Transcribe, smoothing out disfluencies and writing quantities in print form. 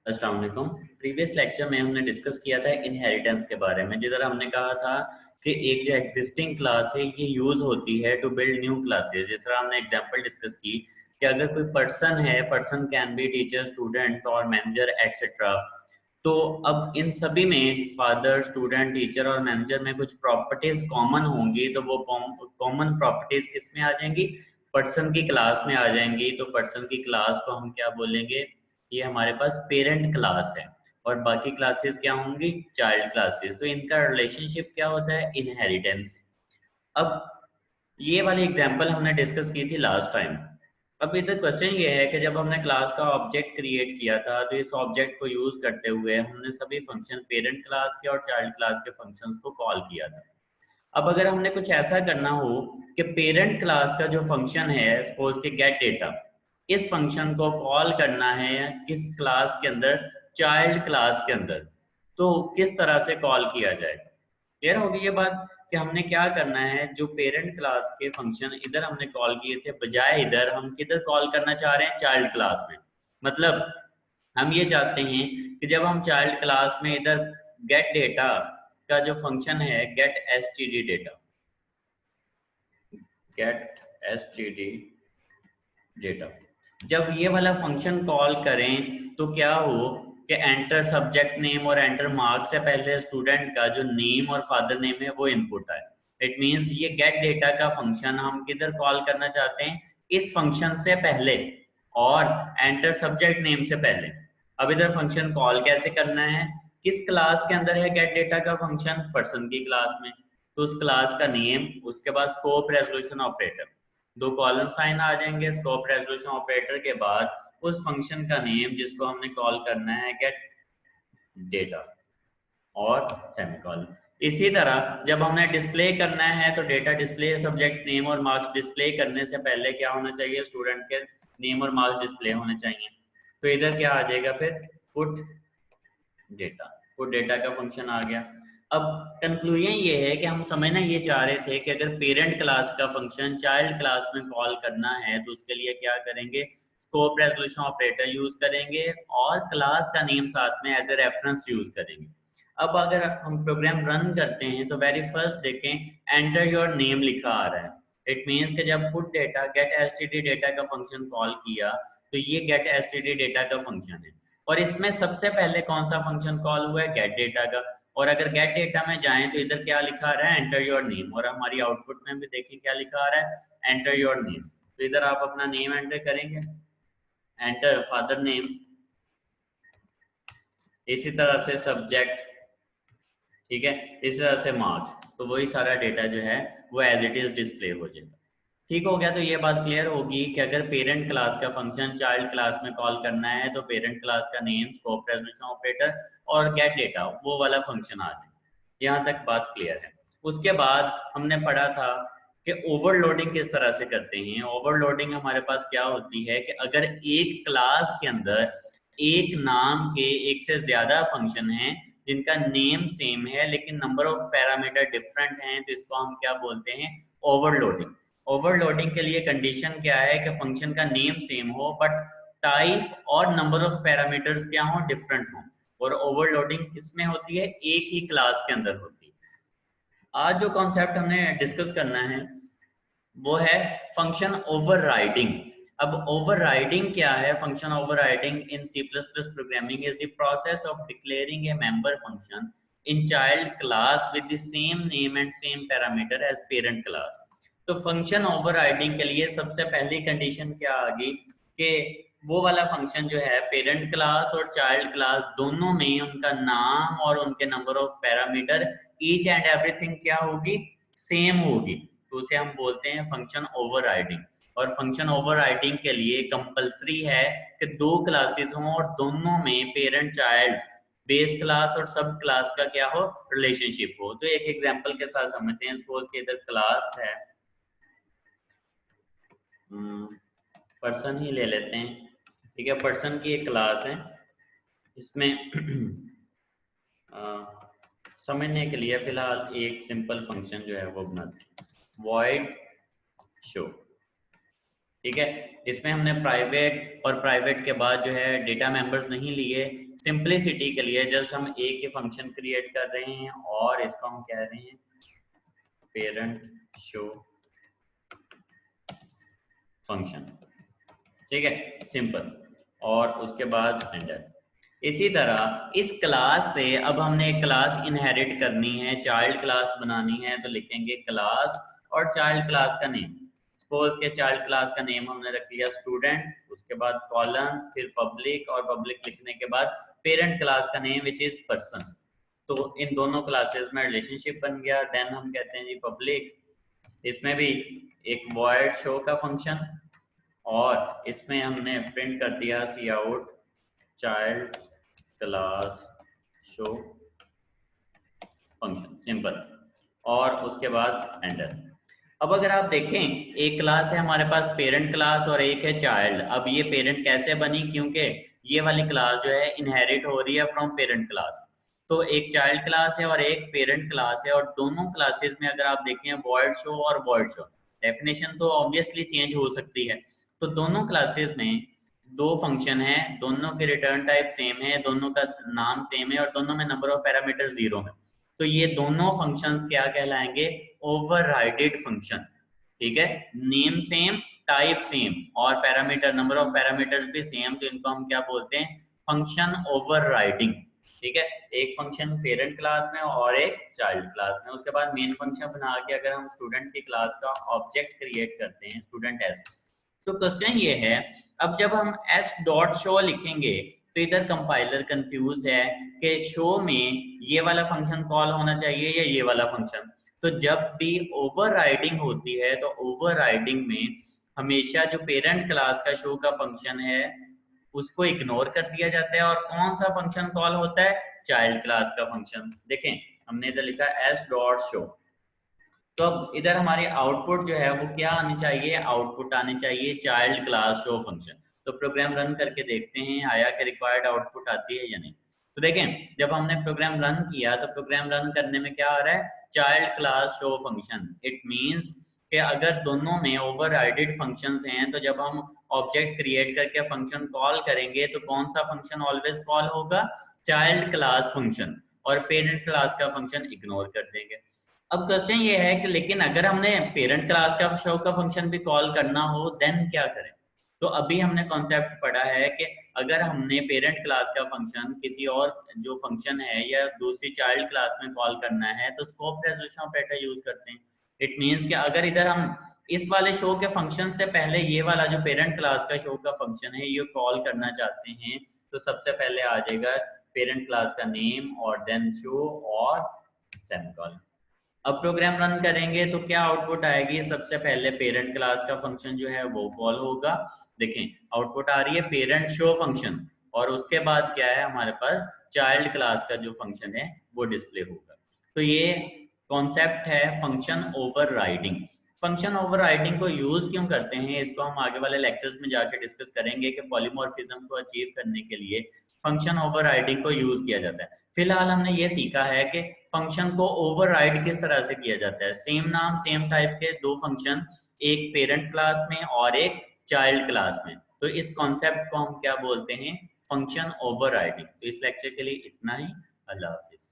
अस्सलाम वालेकुम। Previous lecture में हमने डिस्कस किया था इनहेरिटेंस के बारे में, जिधर हमने कहा था कि एक जो एग्जिस्टिंग क्लास है ये यूज होती है टू बिल्ड न्यू क्लासेस। जिस तरह हमने एग्जांपल डिस्कस की कि अगर कोई पर्सन है, person can be teacher, student और मैनेजर एक्सेट्रा। तो अब इन सभी में फादर, स्टूडेंट, टीचर और मैनेजर में कुछ प्रॉपर्टीज कॉमन होंगी, तो वो कॉमन प्रॉपर्टीज किस में आ जाएंगी? पर्सन की क्लास में आ जाएंगी। तो पर्सन की क्लास को हम क्या बोलेंगे? ये हमारे पास पेरेंट क्लास है। और बाकी क्लासेस क्या होंगी? Child classes. तो इनका रिलेशनशिप क्या होता है? इनहेरिटेंस। अब ये वाली एग्जांपल हमने डिस्कस की थी लास्ट टाइम। अब इधर क्वेश्चन ये है कि जब हमने क्लास का ऑब्जेक्ट क्रिएट किया था, तो इस ऑब्जेक्ट को यूज करते हुए हमने सभी फंक्शन पेरेंट क्लास के और चाइल्ड क्लास के फंक्शंस को कॉल किया था। अब अगर हमने कुछ ऐसा करना हो कि पेरेंट क्लास का जो फंक्शन है, सपोज के गेट डेटा, इस फंक्शन को कॉल करना है किस क्लास के अंदर? चाइल्ड क्लास के अंदर। तो किस तरह से कॉल किया जाए? क्लियर होगी ये बात कि हमने क्या करना है? जो पेरेंट क्लास के फंक्शन इधर हमने कॉल किए थे, बजाय इधर हम किधर कॉल करना चाह रहे हैं? चाइल्ड क्लास में। मतलब हम ये चाहते हैं कि जब हम चाइल्ड क्लास में इधर गेट डेटा का जो फंक्शन है, get STD data, get STD data, जब ये वाला फंक्शन कॉल करें तो क्या हो कि एंटर सब्जेक्ट नेम और एंटर मार्क्स से पहले स्टूडेंट का जो नेम और फादर नेम है वो इनपुट आए। इट मींस ये गेट डेटा का फंक्शन हम किधर कॉल करना चाहते हैं? इस फंक्शन से पहले और एंटर सब्जेक्ट नेम से पहले। अब इधर फंक्शन कॉल कैसे करना है? किस क्लास के अंदर है गेट डेटा का फंक्शन? पर्सन की क्लास में। तो उस क्लास का नेम, उसके बाद स्कोप रेजोल्यूशन ऑपरेटर, दो कॉलन साइन आ जाएंगे स्कोप रेजोल्यूशन ऑपरेटर के बाद, उस फंक्शन का नेम जिसको हमने कॉल करना है गेट डेटा और सेमीकोलन। इसी तरह जब हमने डिस्प्ले करना है तो डेटा डिस्प्ले, सब्जेक्ट नेम और मार्क्स डिस्प्ले करने से पहले क्या होना चाहिए? स्टूडेंट के नेम और मार्क्स डिस्प्ले होने चाहिए। तो इधर क्या आ जाएगा फिर? Put data. पुट डेटा का फंक्शन आ गया। अब कंक्लूजन ये है कि हम समझना ये चाह रहे थे कि अगर पेरेंट क्लास का फंक्शन चाइल्ड क्लास में कॉल करना है तो उसके लिए क्या करेंगे? स्कोप रेजोल्यूशन ऑपरेटर यूज करेंगे और क्लास का नेम साथ में एज ए रेफरेंस यूज करेंगे। अब अगर हम प्रोग्राम रन करते हैं तो वेरी फर्स्ट देखें, एंटर योर नेम लिखा आ रहा है। इट मीन्स कि जब put data get STD data का फंक्शन कॉल किया तो ये गेट एसटीडी डेटा का फंक्शन है। और इसमें सबसे पहले कौन सा फंक्शन कॉल हुआ है? गेट डेटा का। और अगर गेट डेटा में जाएं तो इधर क्या लिखा आ रहा है? Enter your name. और हमारी आउटपुट में भी देखिए क्या लिखा आ रहा है? Enter your name. तो इधर आप अपना नेम एंटर करेंगे, एंटर फादर नेम, इसी तरह से सब्जेक्ट, ठीक है, इसी तरह से मार्क्स। तो वही सारा डेटा जो है वो एज इट इज डिस्प्ले हो जाएगा। ठीक हो गया। तो ये बात क्लियर होगी कि अगर पेरेंट क्लास का फंक्शन चाइल्ड क्लास में कॉल करना है तो पेरेंट क्लास का नेम, स्कोप रेजोल्यूशन ऑपरेटर और गेट डेटा, वो वाला फंक्शन आ जाए। यहाँ तक बात क्लियर है। उसके बाद हमने पढ़ा था कि ओवरलोडिंग किस तरह से करते हैं। ओवरलोडिंग हमारे पास क्या होती है कि अगर एक क्लास के अंदर एक नाम के एक से ज्यादा फंक्शन हैं जिनका नेम सेम है लेकिन नंबर ऑफ पैरामीटर डिफरेंट हैं, तो इसको हम क्या बोलते हैं? ओवरलोडिंग। ओवरलोडिंग के लिए कंडीशन क्या है कि फंक्शन का नेम सेम हो बट टाइप और नंबर ऑफ पैरामीटर्स क्या हो? डिफरेंट हो। और ओवरलोडिंग किसमें होती है? एक ही क्लास के अंदर होती है। आज जो कॉन्सेप्ट हमने डिस्कस करना है वो है फंक्शन ओवरराइडिंग। अब ओवरराइडिंग क्या है? Function overriding in C plus plus programming is the process of declaring a member function in child class with the same name and same parameter as parent class. तो function overriding के लिए सबसे पहली condition क्या आ गई कि वो वाला फंक्शन जो है पेरेंट क्लास और चाइल्ड क्लास दोनों में उनका नाम और उनके number of parameter each and everything क्या होगी? सेम होगी। तो उसे हम बोलते हैं फंक्शन ओवरराइडिंग। और फंक्शन ओवरराइडिंग के लिए कंपलसरी है कि दो क्लासेस हों और दोनों में पेरेंट चाइल्ड बेस क्लास और सब क्लास का क्या हो? रिलेशनशिप हो। तो एक एग्जांपल के साथ समझते हैं। सपोज कि इधर क्लास है, पर्सन ही ले लेते हैं, ठीक है। पर्सन की एक क्लास है, इसमें समझने के लिए फिलहाल एक सिंपल फंक्शन जो है वो बनाते हैं, void शो। ठीक है। इसमें हमने प्राइवेट और प्राइवेट के बाद जो है डेटा मेंबर्स नहीं लिए, सिंपलिसिटी के लिए जस्ट हम एक ही फंक्शन क्रिएट कर रहे हैं और इसको हम कह रहे हैं पेरेंट शो फंक्शन। ठीक है, सिंपल। और उसके बाद एंटर। इसी तरह इस क्लास से अब हमने एक क्लास इनहेरिट करनी है, चाइल्ड क्लास बनानी है, तो लिखेंगे क्लास और चाइल्ड क्लास का नेम। सपोज के चाइल्ड क्लास का नेम हमने रख लिया स्टूडेंट, उसके बाद कॉलन, फिर पब्लिक, और पब्लिक लिखने के बाद पेरेंट क्लास का नेम विच इज पर्सन। तो इन दोनों क्लासेस में रिलेशनशिप बन गया। देन हम कहते हैं जी पब्लिक, इसमें भी एक वॉइड शो का फंक्शन, और इसमें हमने प्रिंट कर दिया cout child class show function, simple. और उसके बाद एंटर। अब अगर आप देखें, एक क्लास है हमारे पास पेरेंट क्लास और एक है चाइल्ड। अब ये पेरेंट कैसे बनी, क्योंकि ये वाली क्लास जो है इनहेरिट हो रही है फ्रॉम पेरेंट क्लास। तो एक चाइल्ड क्लास है और एक पेरेंट क्लास है, और दोनों क्लासेस में अगर आप देखें वॉइड शो और वॉइड शो, डेफिनेशन तो ऑब्वियसली चेंज हो सकती है। तो दोनों क्लासेस में दो फंक्शन है, दोनों के रिटर्न टाइप सेम है, दोनों का नाम सेम है, और दोनों में नंबर ऑफ पैरामीटर 0 है। तो ये दोनों फंक्शंस क्या कहलाएंगे, ओवरराइडेड फंक्शन। ठीक है, नेम सेम, टाइप सेम, और पैरामीटर, नंबर ऑफ पैरामीटर्स भी सेम, तो इनको हम क्या बोलते हैं, फंक्शन ओवरराइडिंग। ठीक है, एक फंक्शन पेरेंट क्लास में और एक चाइल्ड क्लास में। उसके बाद मेन फंक्शन बना के अगर हम स्टूडेंट की क्लास का ऑब्जेक्ट क्रिएट करते हैं स्टूडेंट एस। तो क्वेश्चन ये है, अब जब हम एस डॉट शो लिखेंगे तो इधर कंपाइलर कंफ्यूज है कि शो में ये वाला फंक्शन कॉल होना चाहिए या ये वाला फंक्शन। तो जब भी ओवरराइडिंग होती है तो ओवरराइडिंग में हमेशा जो पेरेंट क्लास का शो का फंक्शन है उसको इग्नोर कर दिया जाता है, और कौन सा फंक्शन कॉल होता है, चाइल्ड क्लास का फंक्शन। देखें हमने इधर लिखा एस डॉट शो, तो अब इधर हमारी आउटपुट जो है वो क्या आनी चाहिए, आउटपुट आनी चाहिए चाइल्ड क्लास शो फंक्शन। तो प्रोग्राम रन करके देखते हैं आया कि रिक्वायर्ड आउटपुट आती है या नहीं। तो देखें जब हमने प्रोग्राम रन किया तो प्रोग्राम रन करने में क्या आ रहा है, child class show function. It means कि अगर दोनों में ओवरराइडेड फंक्शंस हैं तो जब हम ऑब्जेक्ट क्रिएट करके फंक्शन कॉल करेंगे तो कौन सा फंक्शन ऑलवेज कॉल होगा, चाइल्ड क्लास फंक्शन, और पेरेंट क्लास का फंक्शन इग्नोर कर देंगे। अब क्वेश्चन ये है कि लेकिन अगर हमने पेरेंट क्लास का शो का फंक्शन भी कॉल करना हो देन क्या करें। तो अभी हमने कॉन्सेप्ट पढ़ा है कि अगर हमने पेरेंट क्लास का फंक्शन किसी और जो फंक्शन है या दूसरी चाइल्ड क्लास में कॉल करना है तो स्कोप रेजोल्यूशन ऑपरेटर यूज करते हैं। इट मींस कि अगर इधर हम इस वाले शो के फंक्शन से पहले ये वाला जो पेरेंट क्लास का शो का फंक्शन है ये कॉल करना चाहते हैं तो सबसे पहले आ जाएगा पेरेंट क्लास का नेम और देन शो और सेमीकोलन। अब प्रोग्राम रन करेंगे तो क्या आउटपुट आएगी, सबसे पहले पेरेंट क्लास का फंक्शन जो है वो कॉल होगा। देखें आउटपुट आ रही है पेरेंट शो फंक्शन, और उसके बाद क्या है हमारे पास चाइल्ड क्लास का जो फंक्शन है वो डिस्प्ले होगा। तो ये कॉन्सेप्ट है फंक्शन ओवरराइडिंग। फंक्शन ओवरराइडिंग को यूज क्यों करते हैं इसको हम आगे वाले लेक्चर्स में जाके डिस्कस करेंगे कि पॉलीमॉर्फिज्म को अचीव करने के लिए फंक्शन ओवरराइडिंग को यूज किया जाता है। फिलहाल हमने ये सीखा है कि फंक्शन को ओवरराइड किस तरह से किया जाता है। सेम नाम सेम टाइप के दो फंक्शन, एक पेरेंट क्लास में और एक चाइल्ड क्लास में, तो इस कॉन्सेप्ट को हम क्या बोलते हैं, फंक्शन ओवरराइडिंग। तो इस लेक्चर के लिए इतना ही। अल्लाह हाफिज।